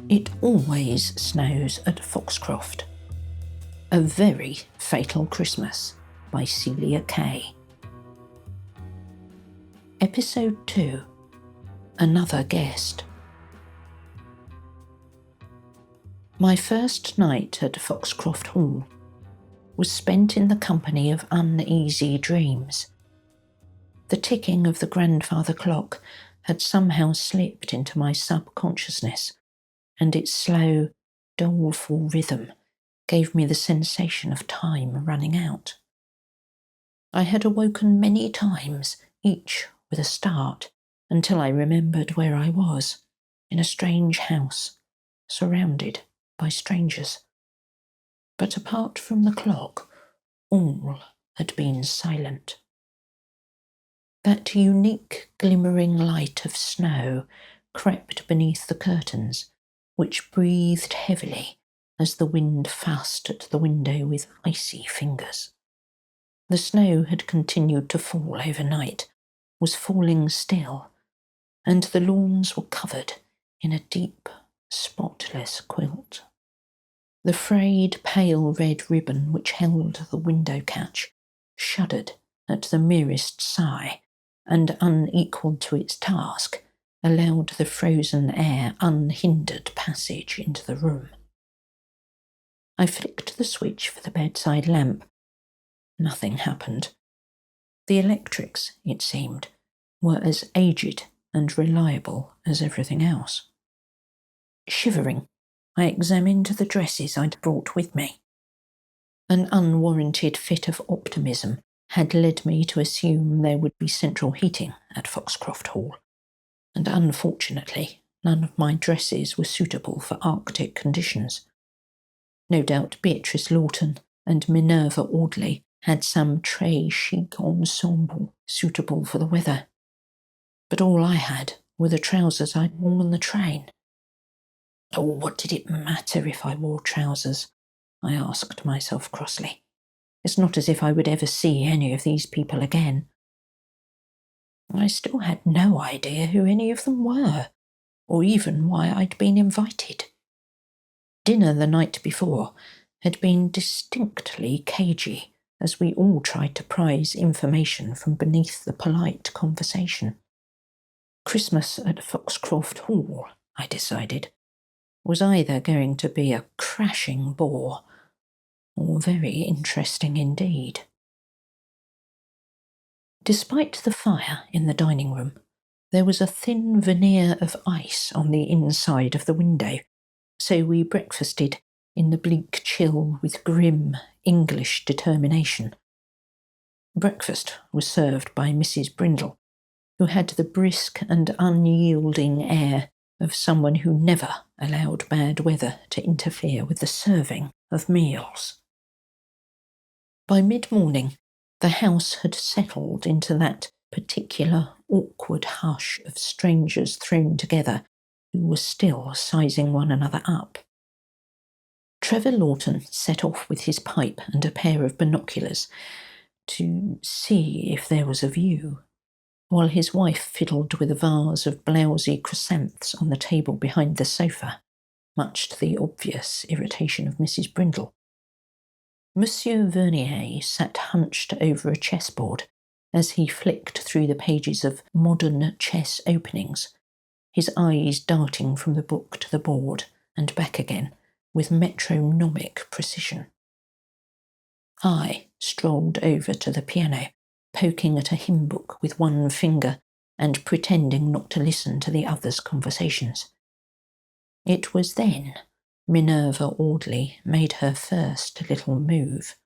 It always snows at Foxcroft. A Very Fatal Christmas by Celia Kay. Episode 2. Another Guest. My first night at Foxcroft Hall was spent in the company of uneasy dreams. The ticking of the grandfather clock had somehow slipped into my subconsciousness, and its slow, doleful rhythm gave me the sensation of time running out. I had awoken many times, each with a start, until I remembered where I was, in a strange house, surrounded by strangers. But apart from the clock, all had been silent. That unique glimmering light of snow crept beneath the curtains, which breathed heavily as the wind fussed at the window with icy fingers. The snow had continued to fall overnight, was falling still, and the lawns were covered in a deep, spotless quilt. The frayed pale red ribbon which held the window catch shuddered at the merest sigh, and, unequal to its task, allowed the frozen air unhindered passage into the room. I flicked the switch for the bedside lamp. Nothing happened. The electrics, it seemed, were as aged and reliable as everything else. Shivering, I examined the dresses I'd brought with me. An unwarranted fit of optimism had led me to assume there would be central heating at Foxcroft Hall, and unfortunately none of my dresses were suitable for Arctic conditions. No doubt Beatrice Lawton and Minerva Audley had some très chic ensemble suitable for the weather, but all I had were the trousers I'd worn on the train. Oh, what did it matter if I wore trousers? I asked myself crossly. It's not as if I would ever see any of these people again. I still had no idea who any of them were, or even why I'd been invited. Dinner the night before had been distinctly cagey, as we all tried to prize information from beneath the polite conversation. Christmas at Foxcroft Hall, I decided, was either going to be a crashing bore or very interesting indeed. Despite the fire in the dining room, there was a thin veneer of ice on the inside of the window, so we breakfasted in the bleak chill with grim English determination. Breakfast was served by Mrs. Brindle, who had the brisk and unyielding air of someone who never allowed bad weather to interfere with the serving of meals. By mid-morning, the house had settled into that particular awkward hush of strangers thrown together who were still sizing one another up. Trevor Lawton set off with his pipe and a pair of binoculars to see if there was a view, while his wife fiddled with a vase of blousy chrysanthemums on the table behind the sofa, much to the obvious irritation of Mrs. Brindle. Monsieur Vernier sat hunched over a chessboard as he flicked through the pages of Modern Chess Openings, his eyes darting from the book to the board and back again with metronomic precision. I strolled over to the piano, poking at a hymn book with one finger and pretending not to listen to the others' conversations. It was then Minerva Audley made her first little move.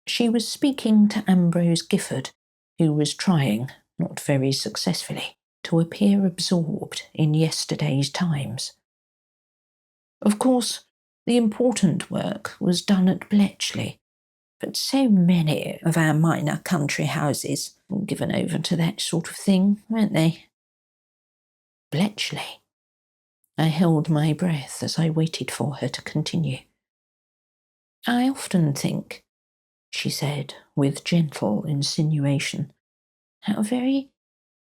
She was speaking to Ambrose Gifford, who was trying, not very successfully, to appear absorbed in yesterday's times. Of course, the important work was done at Bletchley, but so many of our minor country houses were given over to that sort of thing, weren't they? Bletchley. I held my breath as I waited for her to continue. I often think, she said with gentle insinuation, how very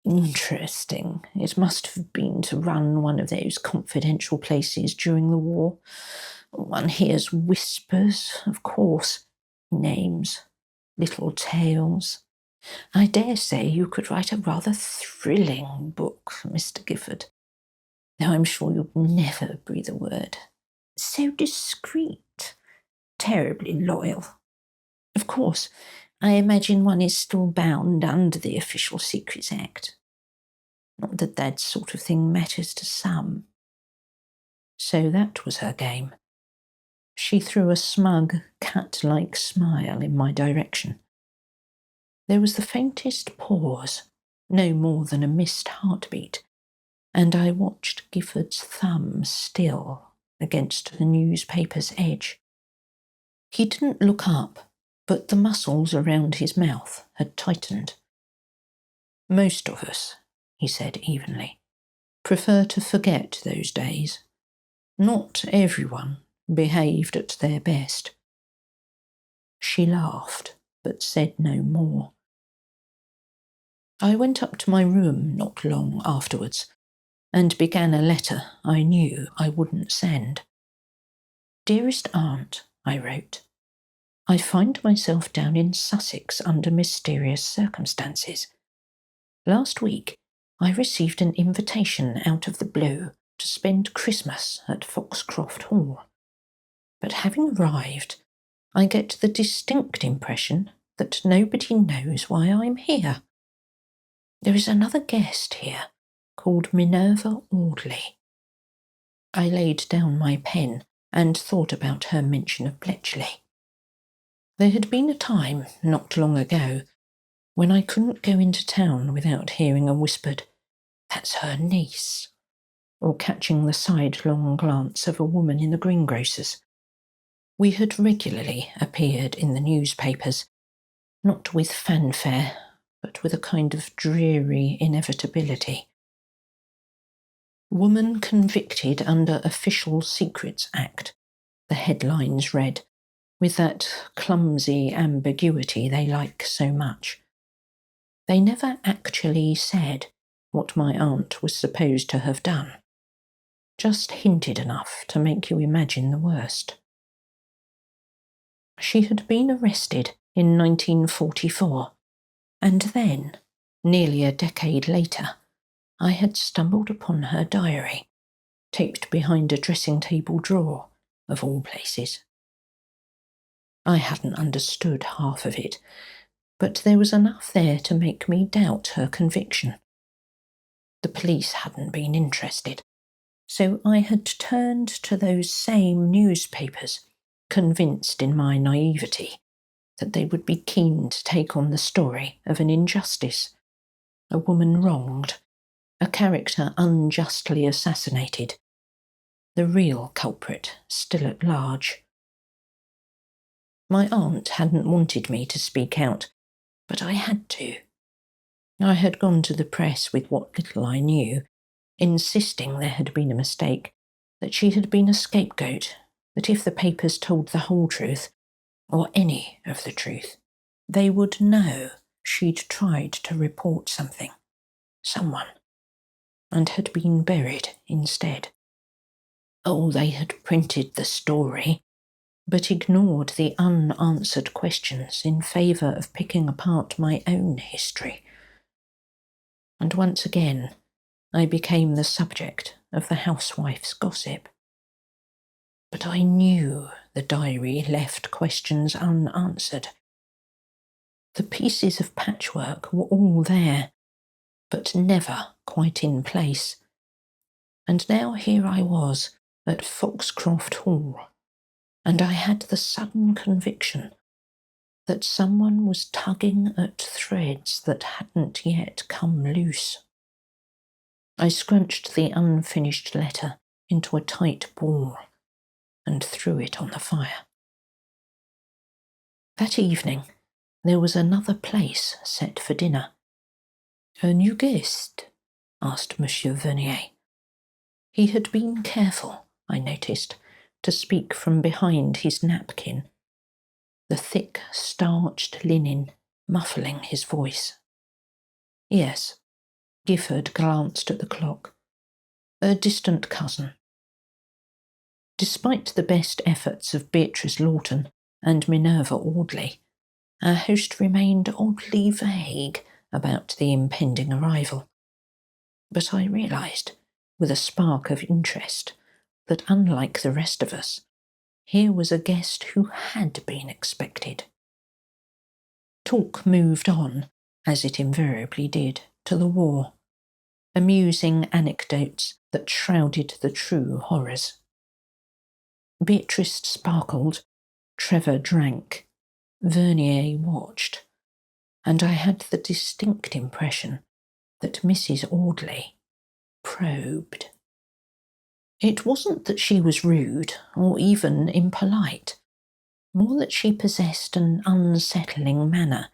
Interesting. It must have been to run one of those confidential places during the war. One hears whispers, of course, names, little tales. I dare say you could write a rather thrilling book, Mr. Gifford, though I'm sure you'd never breathe a word. So discreet, terribly loyal. Of course, I imagine one is still bound under the Official Secrets Act. Not that that sort of thing matters to some. So that was her game. She threw a smug, cat-like smile in my direction. There was the faintest pause, no more than a missed heartbeat, and I watched Gifford's thumb still against the newspaper's edge. He didn't look up, but the muscles around his mouth had tightened. Most of us, he said evenly, prefer to forget those days. Not everyone behaved at their best. She laughed, but said no more. I went up to my room not long afterwards and began a letter I knew I wouldn't send. Dearest Aunt, I wrote, I find myself down in Sussex under mysterious circumstances. Last week, I received an invitation out of the blue to spend Christmas at Foxcroft Hall. But having arrived, I get the distinct impression that nobody knows why I'm here. There is another guest here, called Minerva Audley. I laid down my pen and thought about her mention of Bletchley. There had been a time, not long ago, when I couldn't go into town without hearing a whispered, "That's her niece," or catching the sidelong glance of a woman in the greengrocer's. We had regularly appeared in the newspapers, not with fanfare, but with a kind of dreary inevitability. Woman convicted under Official Secrets Act, the headlines read, with that clumsy ambiguity they like so much. They never actually said what my aunt was supposed to have done, just hinted enough to make you imagine the worst. She had been arrested in 1944, and then, nearly a decade later, I had stumbled upon her diary, taped behind a dressing table drawer, of all places. I hadn't understood half of it, but there was enough there to make me doubt her conviction. The police hadn't been interested, so I had turned to those same newspapers, convinced in my naivety that they would be keen to take on the story of an injustice, a woman wronged, a character unjustly assassinated, the real culprit still at large. My aunt hadn't wanted me to speak out, but I had to. I had gone to the press with what little I knew, insisting there had been a mistake, that she had been a scapegoat, that if the papers told the whole truth, or any of the truth, they would know she'd tried to report something, someone, and had been buried instead. Oh, they had printed the story, but ignored the unanswered questions in favour of picking apart my own history. And once again, I became the subject of the housewife's gossip. But I knew the diary left questions unanswered. The pieces of patchwork were all there, but never quite in place. And now here I was at Foxcroft Hall, and I had the sudden conviction that someone was tugging at threads that hadn't yet come loose. I scrunched the unfinished letter into a tight ball and threw it on the fire. That evening, there was another place set for dinner. "A new guest?" asked Monsieur Vernier. He had been careful, I noticed, to speak from behind his napkin, the thick, starched linen muffling his voice. "Yes, Gifford glanced at the clock. A distant cousin. Despite the best efforts of Beatrice Lawton and Minerva Audley, our host remained oddly vague about the impending arrival. But I realised, with a spark of interest, that unlike the rest of us, here was a guest who had been expected. Talk moved on, as it invariably did, to the war, amusing anecdotes that shrouded the true horrors. Beatrice sparkled, Trevor drank, Vernier watched, and I had the distinct impression that Mrs. Audley probed. It wasn't that she was rude or even impolite, more that she possessed an unsettling manner,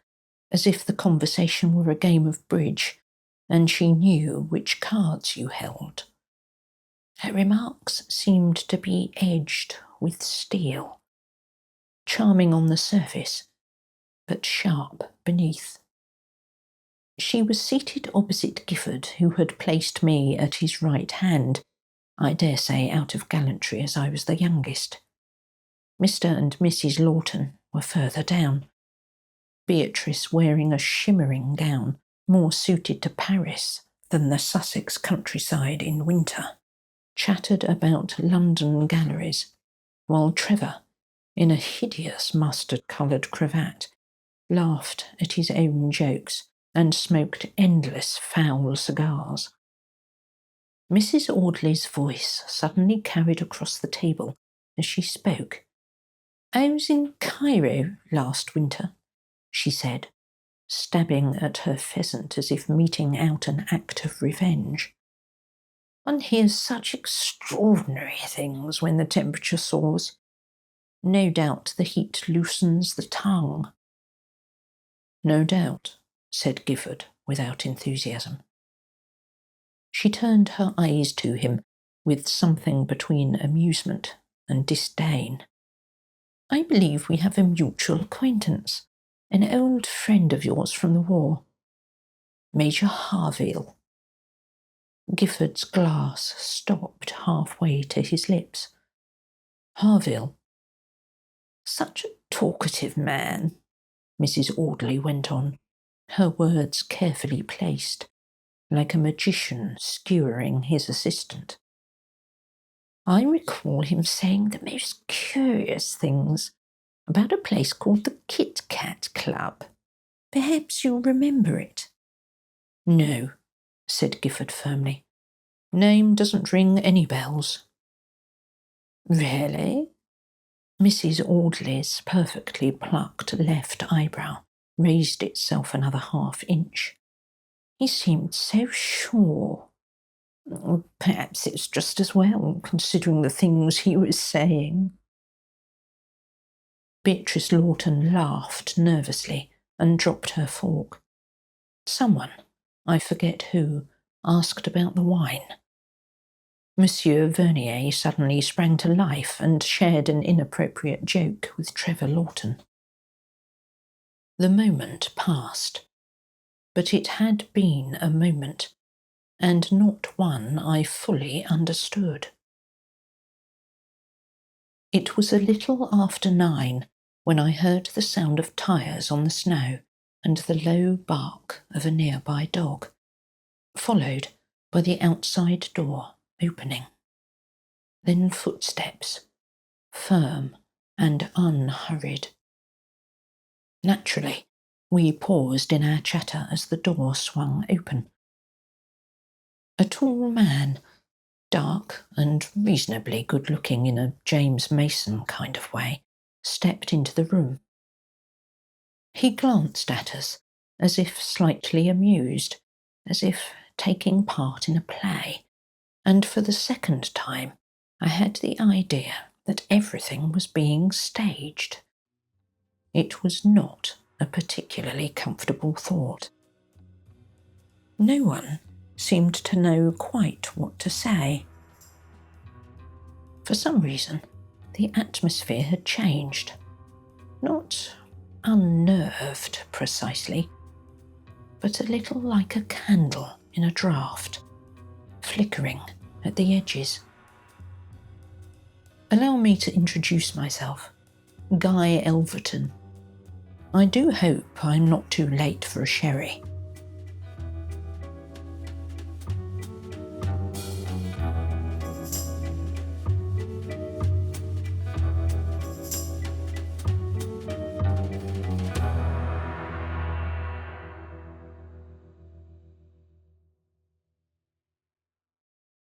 as if the conversation were a game of bridge, and she knew which cards you held. Her remarks seemed to be edged with steel, charming on the surface, but sharp beneath. She was seated opposite Gifford, who had placed me at his right hand, I dare say out of gallantry as I was the youngest. Mr. and Mrs. Lawton were further down, Beatrice wearing a shimmering gown more suited to Paris than the Sussex countryside in winter, chattered about London galleries, while Trevor, in a hideous mustard-coloured cravat, laughed at his own jokes and smoked endless foul cigars. Mrs. Audley's voice suddenly carried across the table as she spoke. "I was in Cairo last winter," she said, stabbing at her pheasant as if meting out an act of revenge. "One hears such extraordinary things when the temperature soars. No doubt the heat loosens the tongue." "No doubt," said Gifford without enthusiasm. She turned her eyes to him with something between amusement and disdain. "I believe we have a mutual acquaintance, an old friend of yours from the war. Major Harville." Gifford's glass stopped halfway to his lips. "Harville? Such a talkative man," Mrs. Audley went on, her words carefully placed, like a magician skewering his assistant. "I recall him saying the most curious things about a place called the Kit Kat Club. Perhaps you remember it?" "No," said Gifford firmly. "Name doesn't ring any bells." "Really?" Mrs. Audley's perfectly plucked left eyebrow raised itself another half-inch. "He seemed so sure. Perhaps it's just as well, considering the things he was saying." Beatrice Lawton laughed nervously and dropped her fork. Someone, I forget who, asked about the wine. Monsieur Vernier suddenly sprang to life and shared an inappropriate joke with Trevor Lawton. The moment passed, but it had been a moment, and not one I fully understood. It was a little after 9 when I heard the sound of tyres on the snow and the low bark of a nearby dog, followed by the outside door opening. Then footsteps, firm and unhurried. Naturally, we paused in our chatter as the door swung open. A tall man, dark and reasonably good-looking in a James Mason kind of way, stepped into the room. He glanced at us, as if slightly amused, as if taking part in a play, and for the second time I had the idea that everything was being staged. It was not a particularly comfortable thought. No one seemed to know quite what to say. For some reason, the atmosphere had changed. Not unnerved precisely, but a little like a candle in a draught, flickering at the edges. Allow me to introduce myself. Guy Elverton. I do hope I'm not too late for a sherry.